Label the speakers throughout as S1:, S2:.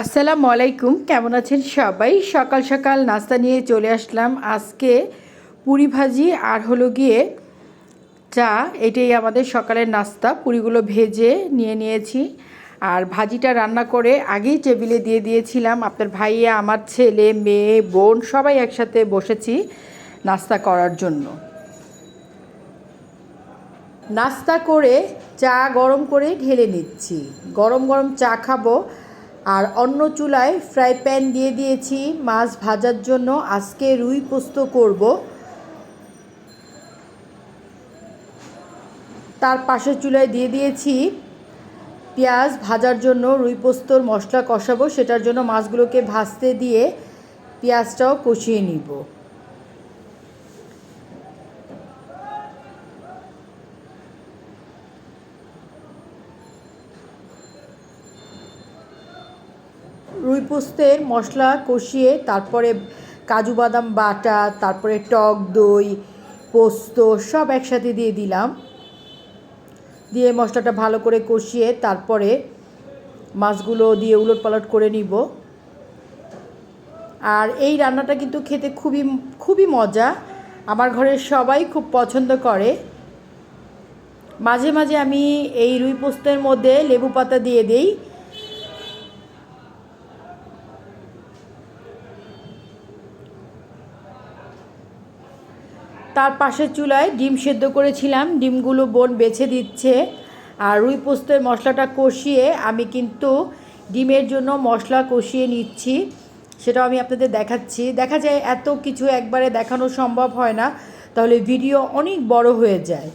S1: আসসালামু আলাইকুম, কেমন আছেন সবাই? সকাল সকাল নাস্তা নিয়ে চলে আসলাম। আজকে পুরি ভাজি আর হলো গিয়ে চা। এটাই আমাদের সকালের নাস্তা। পুরিগুলো ভেজে নিয়ে নিয়েছি আর ভাজিটা রান্না করে আগেই টেবিলে দিয়ে দিয়েছিলাম। আপনার ভাইয়া, আমার ছেলে, মেয়ে, বোন সবাই একসাথে বসেছি নাস্তা করার জন্য। নাস্তা করে চা গরম করে ঢেলে নিচ্ছি। গরম গরম চা খাবো। আর অন্য চুলায় ফ্রাই প্যান দিয়ে দিয়েছি মাছ ভাজার জন্য। আজকে রুই পোস্ত করব। তার পাশের চুলায় দিয়ে দিয়েছি পেঁয়াজ ভাজার জন্য। রুই পোস্তর মশলা কষাবো, সেটার জন্য মাছগুলোকে ভাজতে দিয়ে পেঁয়াজটাও কষিয়ে নিব। রুই পোস্তের মশলা কষিয়ে তারপরে কাজু বাদাম বাটা, তারপরে টক দই, পোস্ত সব একসাথে দিয়ে দিলাম। দিয়ে মশলাটা ভালো করে কষিয়ে তারপরে মাছগুলো দিয়ে উলটপালট করে নিব। আর এই রান্নাটা কিন্তু খেতে খুবই খুবই মজা। আমার ঘরের সবাই খুব পছন্দ করে। মাঝে মাঝে আমি এই রুই পোস্তের মধ্যে লেবু পাতা দিয়ে দিই। তার পাশের চুলায় ডিম সেদ্ধ করেছিলাম, ডিমগুলো বোন বেছে দিচ্ছে। আর রুই পোস্তের মশলাটা কষিয়ে আমি কিন্তু ডিমের জন্য মশলা কষিয়ে নিচ্ছি, সেটাও আমি আপনাদের দেখাচ্ছি। দেখা যায় এত কিছু একবারে দেখানো সম্ভব হয় না, তাহলে ভিডিও অনেক বড় হয়ে যায়।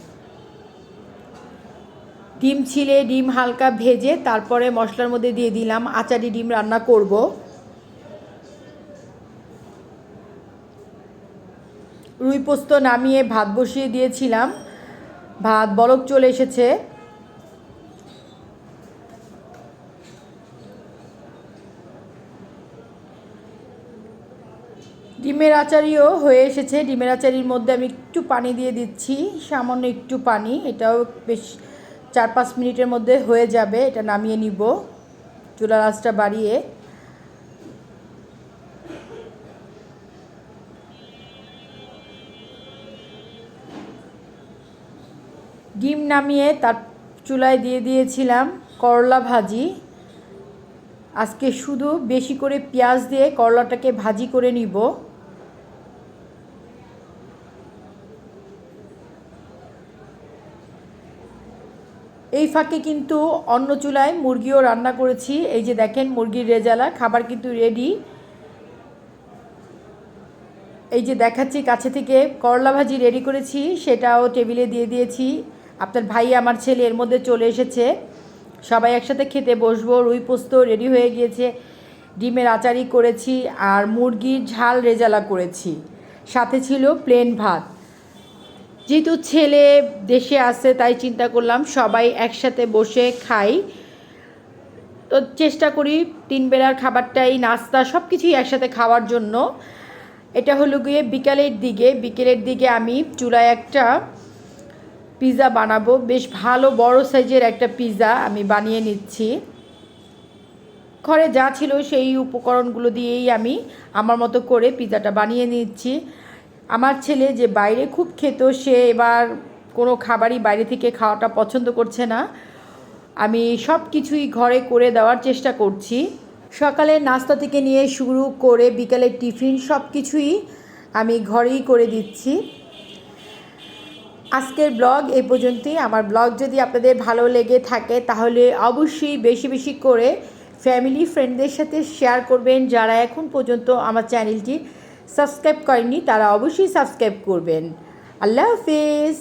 S1: ডিম ছিলে ডিম হালকা ভেজে তারপরে মশলার মধ্যে দিয়ে দিলাম। আচারি ডিম রান্না করব। রুই পোস্ত নামিয়ে ভাত বসিয়ে দিয়েছিলাম, ভাত বলক চলে এসেছে। ডিমের আচারিও হয়ে এসেছে। ডিমের আচারির মধ্যে আমি একটু পানি দিয়ে দিচ্ছি, সামান্য একটু পানি। এটাও বেশ 4-5 মিনিটের মধ্যে হয়ে যাবে। এটা নামিয়ে নিব চুলার আঁচটা বাড়িয়ে। ডিম নামিয়ে তার চুলায় দিয়ে দিয়েছিলাম করলা ভাজি। আজকে শুধু বেশি করে পেঁয়াজ দিয়ে করলাটাকে ভাজি করে নিব। এই ফাঁকে কিন্তু অন্য চুলায় মুরগিও রান্না করেছি। এই যে দেখেন মুরগির রেজালা, খাবার কিন্তু রেডি। এই যে দেখাচ্ছি কাছে থেকে, করলা ভাজি রেডি করেছি, সেটাও টেবিলে দিয়ে দিয়েছি। আপনার ভাই, আমার ছেলে এর মধ্যে চলে এসেছে। সবাই একসাথে খেতে বসবো। রুই পোস্ত রেডি হয়ে গিয়েছে, ডিমের আচারি করেছি আর মুরগির ঝাল রেজালা করেছি, সাথে ছিল প্লেন ভাত। যেহেতু ছেলে দেশে আছে তাই চিন্তা করলাম সবাই একসাথে বসে খাই। তো চেষ্টা করি 3 বেলার খাবারটাই, নাস্তা সব কিছুই একসাথে খাওয়ার জন্য। এটা হলো গিয়ে বিকেলের দিকে আমি চুলায় একটা পিৎজা বানাবো। বেশ ভালো বড় সাইজের একটা পিৎজা আমি বানিয়ে নিচ্ছি। ঘরে যা ছিল সেই উপকরণগুলো দিয়েই আমি আমার মতো করে পিৎজাটা বানিয়ে নিচ্ছি। আমার ছেলে যে বাইরে খুব খেত, সে এবার কোনো খাবারই বাইরে থেকে খাওয়াটা পছন্দ করছে না। আমি সব কিছুই ঘরে করে দেওয়ার চেষ্টা করছি। সকালের নাস্তা থেকে নিয়ে শুরু করে বিকালের টিফিন সব কিছুই আমি ঘরেই করে দিচ্ছি। আজকের ব্লগ এই পর্যন্তই। আমার ব্লগ যদি আপনাদের ভালো লেগে থাকে তাহলে অবশ্যই বেশি বেশি করে ফ্যামিলি ফ্রেন্ডদের সাথে শেয়ার করবেন। যারা এখন পর্যন্ত আমার চ্যানেলটি সাবস্ক্রাইব করেননি তারা অবশ্যই সাবস্ক্রাইব করবেন। আল্লাহ হাফেজ।